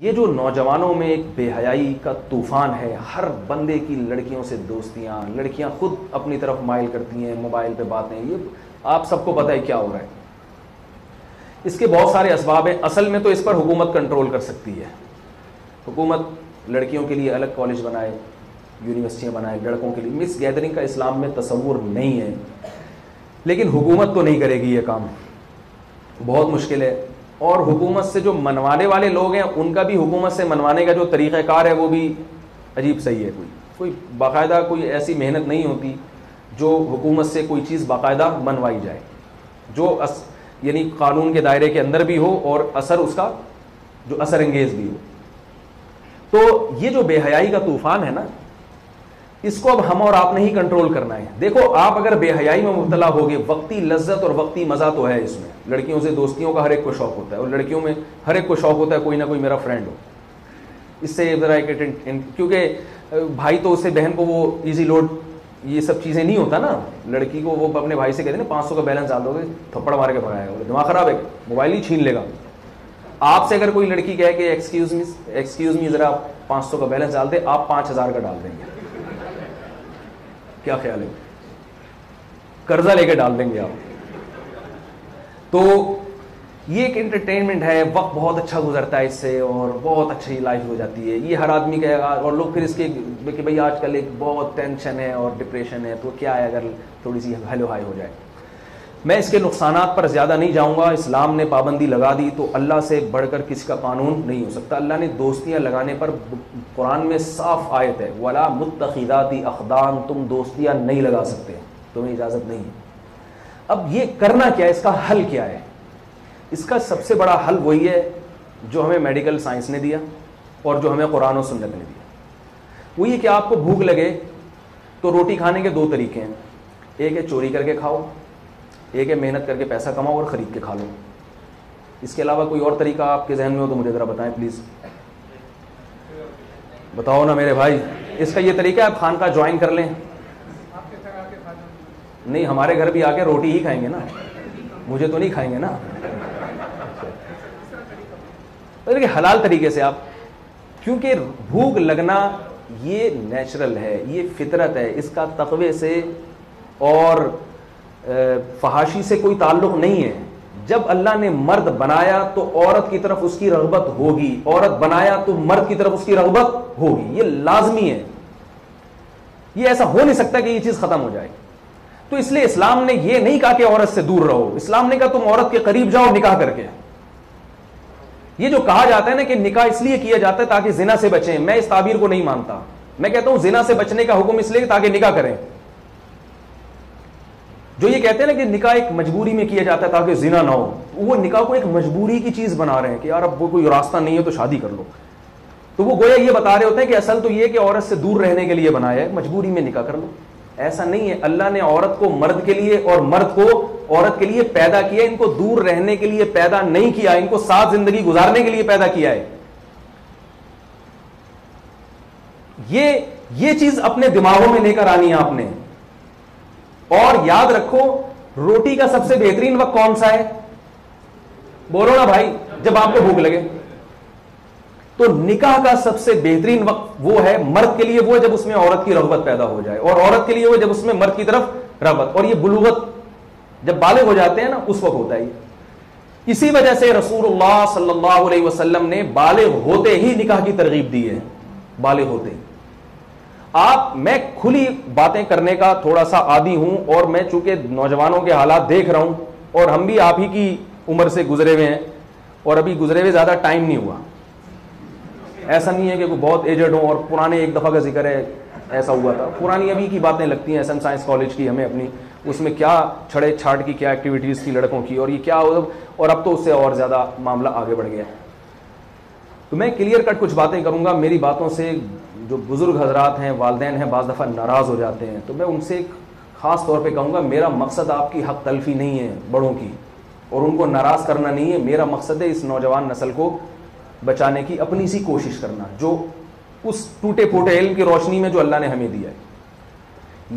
یہ جو نوجوانوں میں ایک بے حیائی کا طوفان ہے، ہر بندے کی لڑکیوں سے دوستیاں، لڑکیاں خود اپنی طرف مائل کرتی ہیں، موبائل پہ باتیں، یہ آپ سب کو پتہ ہے کیا ہو رہا ہے۔ اس کے بہت سارے اسباب ہیں۔ اصل میں تو اس پر حکومت کنٹرول کر سکتی ہے۔ حکومت لڑکیوں کے لیے الگ کالج بنائے، یونیورسٹیاں بنائے، لڑکوں کے لیے مس گیدرنگ کا اسلام میں تصور نہیں ہے، لیکن حکومت تو نہیں کرے گی یہ کام، بہت مشکل ہے۔ اور حکومت سے جو منوانے والے لوگ ہیں ان کا بھی حکومت سے منوانے کا جو طریقہ کار ہے وہ بھی عجیب صحیح ہے۔ کوئی باقاعدہ کوئی ایسی محنت نہیں ہوتی جو حکومت سے کوئی چیز باقاعدہ منوائی جائے، جو یعنی قانون کے دائرے کے اندر بھی ہو اور اثر اس کا جو اثر انگیز بھی ہو۔ تو یہ جو بے حیائی کا طوفان ہے نا، اس کو اب ہم اور آپ نے ہی کنٹرول کرنا ہے۔ دیکھو آپ اگر بے حیائی میں مبتلا ہوگے، وقتی لذت اور وقتی مزہ تو ہے اس میں، لڑکیوں سے دوستیوں کا ہر ایک کو شوق ہوتا ہے، اور لڑکیوں میں ہر ایک کو شوق ہوتا ہے کوئی نہ کوئی میرا فرینڈ ہو، اس سے ذرا کیونکہ بھائی تو اس سے بہن کو وہ ایزی لوڈ یہ سب چیزیں نہیں ہوتا نا، لڑکی کو وہ اپنے بھائی سے کہتے ہیں نا 500 کا بیلنس ڈال دو گے تھپڑ مار کے بھگائے گا، دماغ خراب ہے، موبائل ہی چھین لے گا۔ آپ سے اگر کوئی لڑکی کہے کہ ایکسکیوز می ذرا 500 کا بیلنس ڈال دے، آپ 5000 کا ڈال دیں گے، کیا خیال ہے؟ قرضہ لے کے ڈال دیں گے آپ۔ تو یہ ایک انٹرٹینمنٹ ہے، وقت بہت اچھا گزرتا ہے اس سے اور بہت اچھی لائف ہو جاتی ہے، یہ ہر آدمی کہے گا۔ اور لوگ پھر اس کے کہ بھائی آج کل ایک بہت ٹینشن ہے اور ڈپریشن ہے، تو کیا ہے اگر تھوڑی سی ہیلو ہائی ہو جائے۔ میں اس کے نقصانات پر زیادہ نہیں جاؤں گا، اسلام نے پابندی لگا دی تو اللہ سے بڑھ کر کسی کا قانون نہیں ہو سکتا۔ اللہ نے دوستیاں لگانے پر قرآن میں صاف آیت ہے، وَلَا مُتَّخِذَاتِ أَخْدَانٍ، تم دوستیاں نہیں لگا سکتے، تمہیں اجازت نہیں ہے۔ اب یہ کرنا کیا ہے، اس کا حل کیا ہے؟ اس کا سب سے بڑا حل وہی ہے جو ہمیں میڈیکل سائنس نے دیا اور جو ہمیں قرآن و سنت نے دیا۔ وہ یہ کہ آپ کو بھوک لگے تو روٹی کھانے کے دو طریقے ہیں، ایک ہے چوری کر کے کھاؤ، ایک ہے محنت کر کے پیسہ کماؤ اور خرید کے کھا لو۔ اس کے علاوہ کوئی اور طریقہ آپ کے ذہن میں ہو تو مجھے ذرا بتائیں پلیز، بتاؤ نا میرے بھائی۔ اس کا یہ طریقہ ہے آپ خانقاہ جوائن کر لیں۔ نہیں، ہمارے گھر بھی آ کے روٹی ہی کھائیں گے نا، مجھے تو نہیں کھائیں گے نا۔ حلال طریقے سے آپ، کیونکہ بھوک لگنا یہ نیچرل ہے، یہ فطرت ہے، اس کا تقوی سے اور فحاشی سے کوئی تعلق نہیں ہے۔ جب اللہ نے مرد بنایا تو عورت کی طرف اس کی رغبت ہوگی، عورت بنایا تو مرد کی طرف اس کی رغبت ہوگی، یہ لازمی ہے، یہ ایسا ہو نہیں سکتا کہ یہ چیز ختم ہو جائے۔ تو اس لیے اسلام نے یہ نہیں کہا کہ عورت سے دور رہو، اسلام نے کہا تم عورت کے قریب جاؤ نکاح کر کے۔ یہ جو کہا جاتا ہے نا کہ نکاح اس لیے کیا جاتا ہے تاکہ زنا سے بچیں، میں اس تعبیر کو نہیں مانتا۔ میں کہتا ہوں زنا سے بچنے کا حکم اس لیے تاکہ نکاح کریں۔ جو یہ کہتے ہیں نا کہ نکاح ایک مجبوری میں کیا جاتا ہے تاکہ زنا نہ ہو، وہ نکاح کو ایک مجبوری کی چیز بنا رہے ہیں کہ یار اب وہ کوئی راستہ نہیں ہے تو شادی کر لو۔ تو وہ گویا یہ بتا رہے ہوتے ہیں کہ اصل تو یہ کہ عورت سے دور رہنے کے لیے بنایا ہے، مجبوری میں نکاح کر لو۔ ایسا نہیں ہے، اللہ نے عورت کو مرد کے لیے اور مرد کو عورت کے لیے پیدا کیا، ان کو دور رہنے کے لیے پیدا نہیں کیا، ان کو ساتھ زندگی گزارنے کے لیے پیدا کیا ہے۔ یہ چیز اپنے دماغوں میں لے کر آنی ہے آپ نے۔ اور یاد رکھو روٹی کا سب سے بہترین وقت کون سا ہے؟ بولو نا بھائی، جب آپ کو بھوک لگے۔ تو نکاح کا سب سے بہترین وقت وہ ہے مرد کے لیے، وہ جب اس میں عورت کی رغبت پیدا ہو جائے، اور عورت کے لیے وہ جب اس میں مرد کی طرف رغبت، اور یہ بلوغت جب بالغ ہو جاتے ہیں نا اس وقت ہوتا ہے۔ اسی وجہ سے رسول اللہ صلی اللہ علیہ وسلم نے بالغ ہوتے ہی نکاح کی ترغیب دی ہے، بالغ ہوتے ہی۔ میں کھلی باتیں کرنے کا تھوڑا سا عادی ہوں، اور میں چونکہ نوجوانوں کے حالات دیکھ رہا ہوں، اور ہم بھی آپ ہی کی عمر سے گزرے ہوئے ہیں، اور ابھی گزرے ہوئے زیادہ ٹائم نہیں ہوا۔ ایسا نہیں ہے کہ کوئی بہت ایجڈ ہوں اور پرانے ایک دفعہ کا ذکر ہے ایسا ہوا تھا، پرانی ابھی کی باتیں لگتی ہیں۔ ایس ایم سائنس کالج کی ہمیں اپنی، اس میں کیا چھڑے چھاٹ کی کیا ایکٹیویٹیز تھی لڑکوں کی، اور یہ کیا، اور اب تو اس سے اور زیادہ معاملہ آگے بڑھ گیا۔ تو میں کلیئر کٹ کچھ باتیں کروں گا، میری باتوں سے جو بزرگ حضرات ہیں، والدین ہیں، بعض دفعہ ناراض ہو جاتے ہیں، تو میں ان سے خاص طور پہ کہوں گا میرا مقصد آپ کی حق تلفی نہیں ہے بڑوں کی، اور ان کو ناراض کرنا نہیں ہے۔ میرا مقصد ہے اس نوجوان نسل کو بچانے کی اپنی سی کوشش کرنا، جو اس ٹوٹے پھوٹے علم کی روشنی میں جو اللہ نے ہمیں دیا ہے۔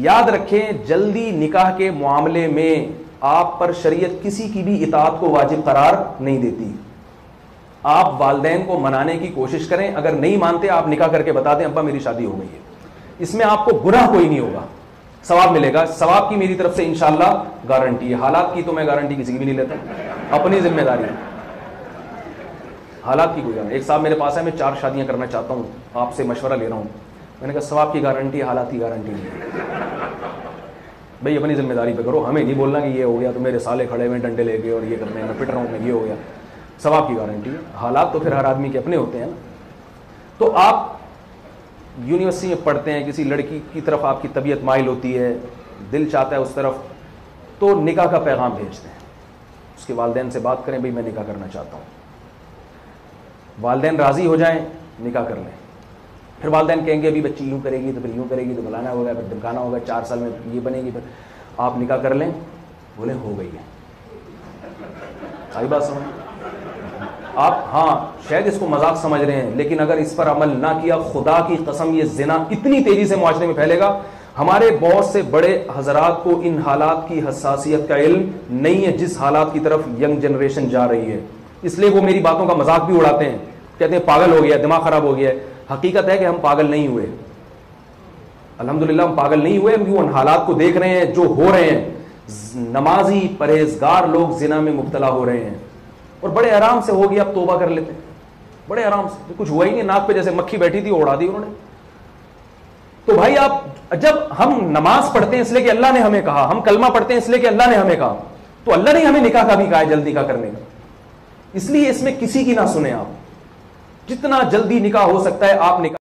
یاد رکھیں جلدی نکاح کے معاملے میں آپ پر شریعت کسی کی بھی اطاعت کو واجب قرار نہیں دیتی۔ آپ والدین کو منانے کی کوشش کریں, اگر نہیں مانتے آپ نکاح کر کے بتا دیں ابا میری شادی ہو گئی ہے. اس میں آپ کو گناہ کوئی نہیں ہوگا, ثواب ملے گا. ثواب کی میری طرف سے انشاءاللہ گارنٹی ہے. حالات کی تو میں گارنٹی کسی کی بھی نہیں لیتا, اپنی ذمہ داری ہے. حالات کی کوئی گارنٹی. ایک صاحب میرے پاس ہے, میں 4 شادیاں کرنا چاہتا ہوں, آپ سے مشورہ لے رہا ہوں. میں نے کہا ثواب کی گارنٹی ہے, حالات کی گارنٹی نہیں. بھائی اپنی ذمہ داری پہ کرو, ہمیں نہیں بولنا کہ یہ ہو گیا تو میرے سالے کھڑے ہوئے ڈنڈے لے کے اور یہ کرنے میں پٹ رہا ہوں میں, یہ ہو گیا. ثواب کی گارنٹی ہے. حالات تو پھر ہر آدمی کے اپنے ہوتے ہیں نا. تو آپ یونیورسٹی میں پڑھتے ہیں, کسی لڑکی کی طرف آپ کی طبیعت مائل ہوتی ہے, دل چاہتا ہے اس طرف, تو نکاح کا پیغام بھیجتے ہیں. اس کے والدین سے بات کریں, بھائی میں نکاح کرنا چاہتا ہوں. والدین راضی ہو جائیں, نکاح کر لیں. پھر والدین کہیں گے ابھی بچی یوں کرے گی تو پھر یوں کرے گی تو بلانا ہوگا, پھر دمکانا ہوگا, 4 سال میں یہ بنے گی. پھر آپ نکاح کر لیں, بولے ہو گئی ہے. آئی بات سمجھ؟ آپ ہاں شاید اس کو مذاق سمجھ رہے ہیں, لیکن اگر اس پر عمل نہ کیا, خدا کی قسم یہ زنا اتنی تیزی سے معاشرے میں پھیلے گا. ہمارے بہت سے بڑے حضرات کو ان حالات کی حساسیت کا علم نہیں ہے جس حالات کی طرف ینگ جنریشن جا رہی ہے. اس لیے وہ میری باتوں کا مذاق بھی اڑاتے ہیں, کہتے ہیں پاگل ہو گیا, دماغ خراب ہو گیا ہے. حقیقت ہے کہ ہم پاگل نہیں ہوئے, الحمدللہ ہم پاگل نہیں ہوئے. ہم ان حالات کو دیکھ رہے ہیں جو ہو رہے ہیں. نمازی پرہیزگار لوگ زنا میں مبتلا ہو رہے ہیں, اور بڑے آرام سے ہو گیا, اب توبہ کر لیتے ہیں بڑے آرام سے, کچھ ہوا ہی نہیں, ناک پہ جیسے مکھی بیٹھی تھی اڑا دی انہوں نے. تو بھائی آپ جب ہم نماز پڑھتے ہیں اس لیے کہ اللہ نے ہمیں کہا, ہم کلمہ پڑھتے ہیں اس لیے کہ اللہ نے ہمیں کہا, تو اللہ نے ہمیں نکاح کا بھی کہا ہے, جلدی نکاح کرنے کا. اس لیے اس میں کسی کی نہ سنیں آپ, جتنا جلدی نکاح ہو سکتا ہے آپ نکاح